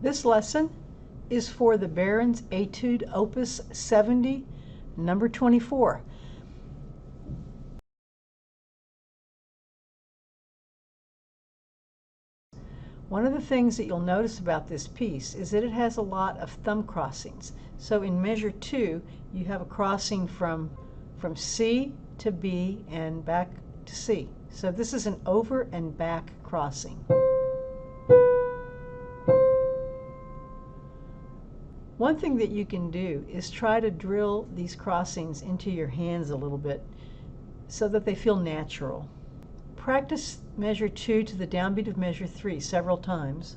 This lesson is for the Berens Etude Opus 70, number 24. One of the things that you'll notice about this piece is that it has a lot of thumb crossings. So in measure 2, you have a crossing from C to B and back to C. So this is an over and back crossing. One thing that you can do is try to drill these crossings into your hands a little bit so that they feel natural. Practice measure 2 to the downbeat of measure 3 several times.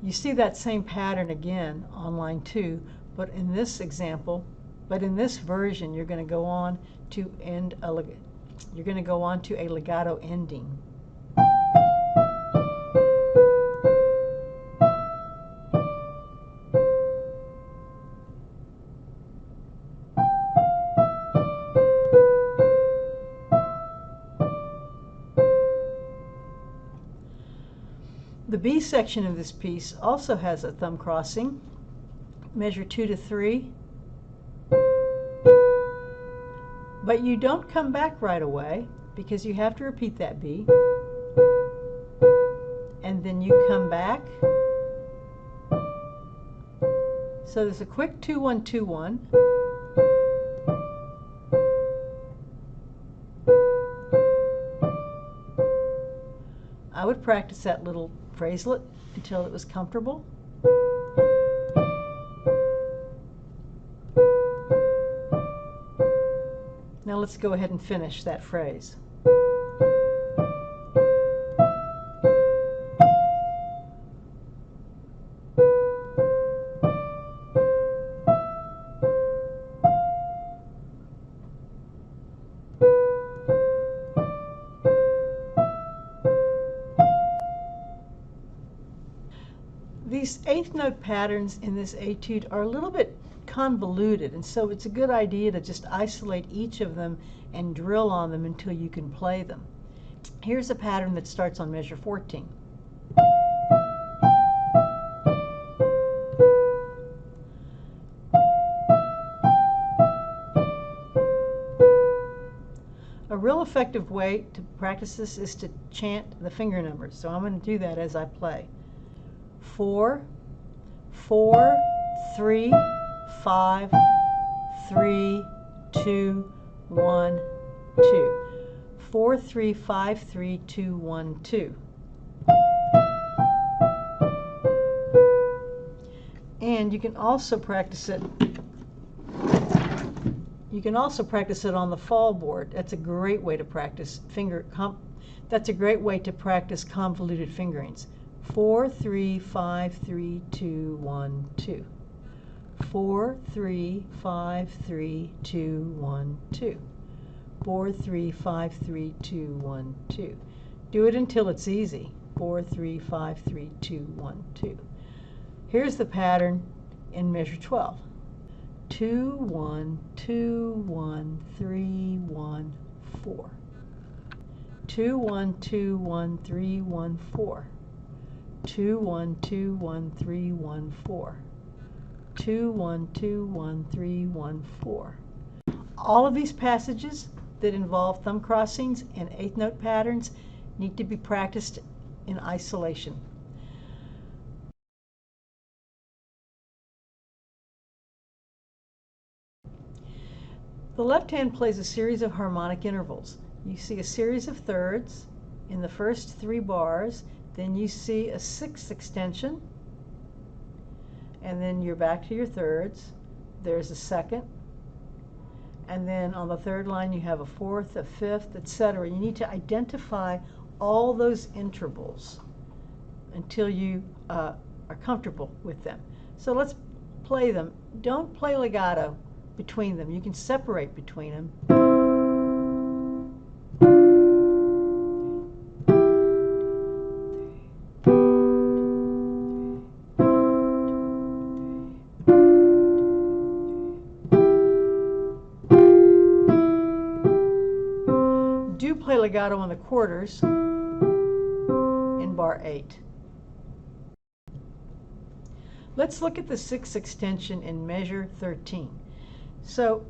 You see that same pattern again on line 2, but in this version, you're going to go on to a legato ending. The B section of this piece also has a thumb crossing, measure 2 to 3. But you don't come back right away because you have to repeat that B. And then you come back. So there's a quick 2-1-2-1. I would practice that little phraselet until it was comfortable. Now let's go ahead and finish that phrase. These eighth note patterns in this etude are a little bit convoluted, and so it's a good idea to just isolate each of them and drill on them until you can play them. Here's a pattern that starts on measure 14. A real effective way to practice this is to chant the finger numbers, so I'm going to do that as I play. 4, 4, 3, 5, 3, 2, 1, 2. 4, 3, 5, 3, 2, 1, 2. And you can also practice it. You can also practice it on the fall board. That's a great way to practice convoluted fingerings. 4, 3, 5, 3, 2, 1, 2. 4, 3, 5, 3, 2, 1, 2. 4, 3, 5, 3, 2, 1, 2. Do it until it's easy. 4, 3, 5, 3, 2, 1, 2. Here's the pattern in measure 12. 2, 1, 2, 1, 3, 1, 4. 2, 1, 2, 1, 3, 1, 4. 2, 1, 2, 1, 3, 1, 4. 2, 1, 2, 1, 3, 1, 4. All of these passages that involve thumb crossings and eighth note patterns need to be practiced in isolation. The left hand plays a series of harmonic intervals. You see a series of thirds in the first 3 bars, then you see a 6th extension, and then you're back to your thirds. There's a 2nd, and then on the 3rd line you have a 4th, a 5th, etc. You need to identify all those intervals until you are comfortable with them. So let's play them. Don't play legato between them. You can separate between them. play legato on the quarters in bar 8. Let's look at the 6th extension in measure 13. So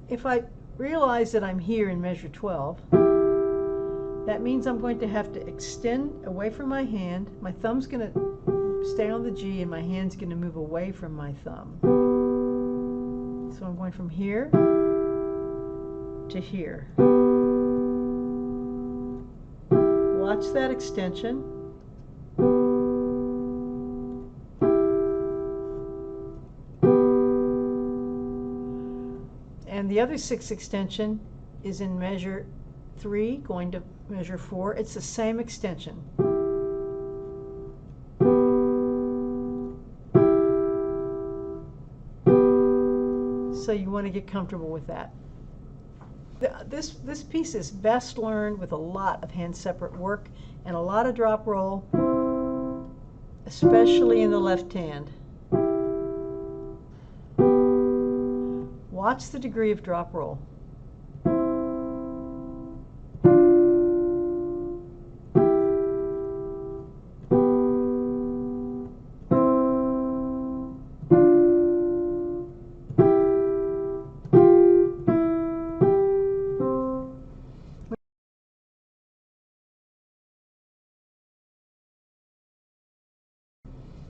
if I realize that I'm here in measure 12, that means I'm going to have to extend away from my hand. My thumb's going to stay on the G and my hand's going to move away from my thumb. So I'm going from here to here. Watch that extension. And the other 6th extension is in measure 3, going to measure 4. It's the same extension. So you want to get comfortable with that. This piece is best learned with a lot of hand separate work and a lot of drop roll, especially in the left hand. Watch the degree of drop roll.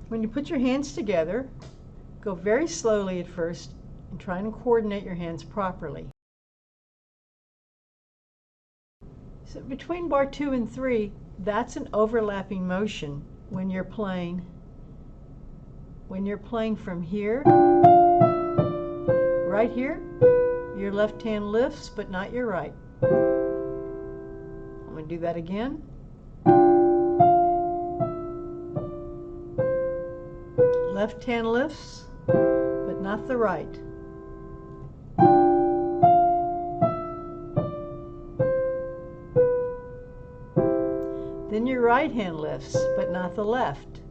When you put your hands together, go very slowly at first and try and coordinate your hands properly. So between bar 2 and 3, that's an overlapping motion when you're playing. When you're playing from here, right here, your left hand lifts, but not your right. I'm going to do that again. Left hand lifts, but not the right. Then your right hand lifts, but not the left.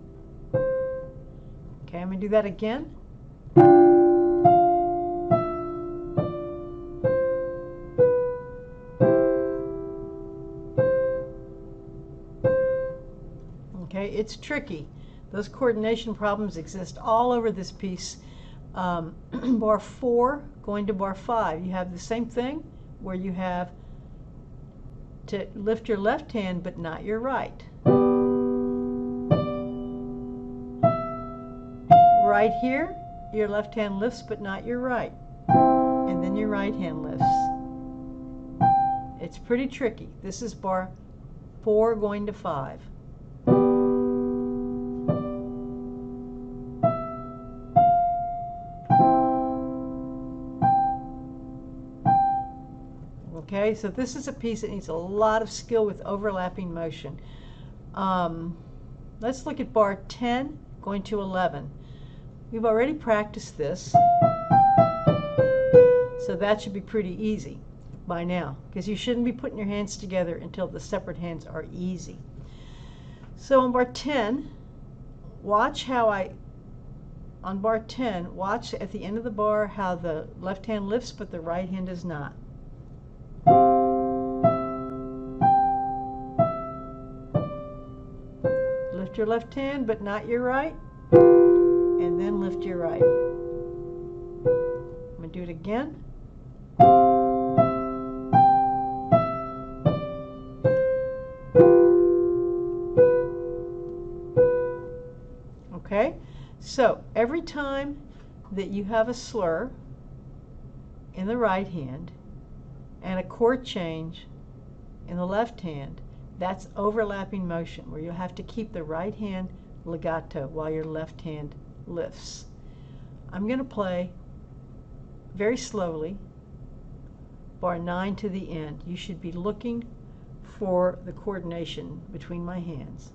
Okay, I'm going to do that again. Okay, it's tricky. Those coordination problems exist all over this piece. Bar 4 going to bar 5, you have the same thing where you have to lift your left hand but not your right. Right here, your left hand lifts but not your right. And then your right hand lifts. It's pretty tricky. This is bar 4 going to 5. Okay, so this is a piece that needs a lot of skill with overlapping motion. Let's look at bar 10 going to 11. We've already practiced this, so that should be pretty easy by now, because you shouldn't be putting your hands together until the separate hands are easy. So on bar 10, watch how on bar 10, watch at the end of the bar how the left hand lifts but the right hand does not. Lift your left hand but not your right, and then lift your right. I'm going to do it again. Okay, so every time that you have a slur in the right hand and a chord change in the left hand, that's overlapping motion where you'll have to keep the right hand legato while your left hand lifts. I'm going to play very slowly bar 9 to the end. You should be looking for the coordination between my hands.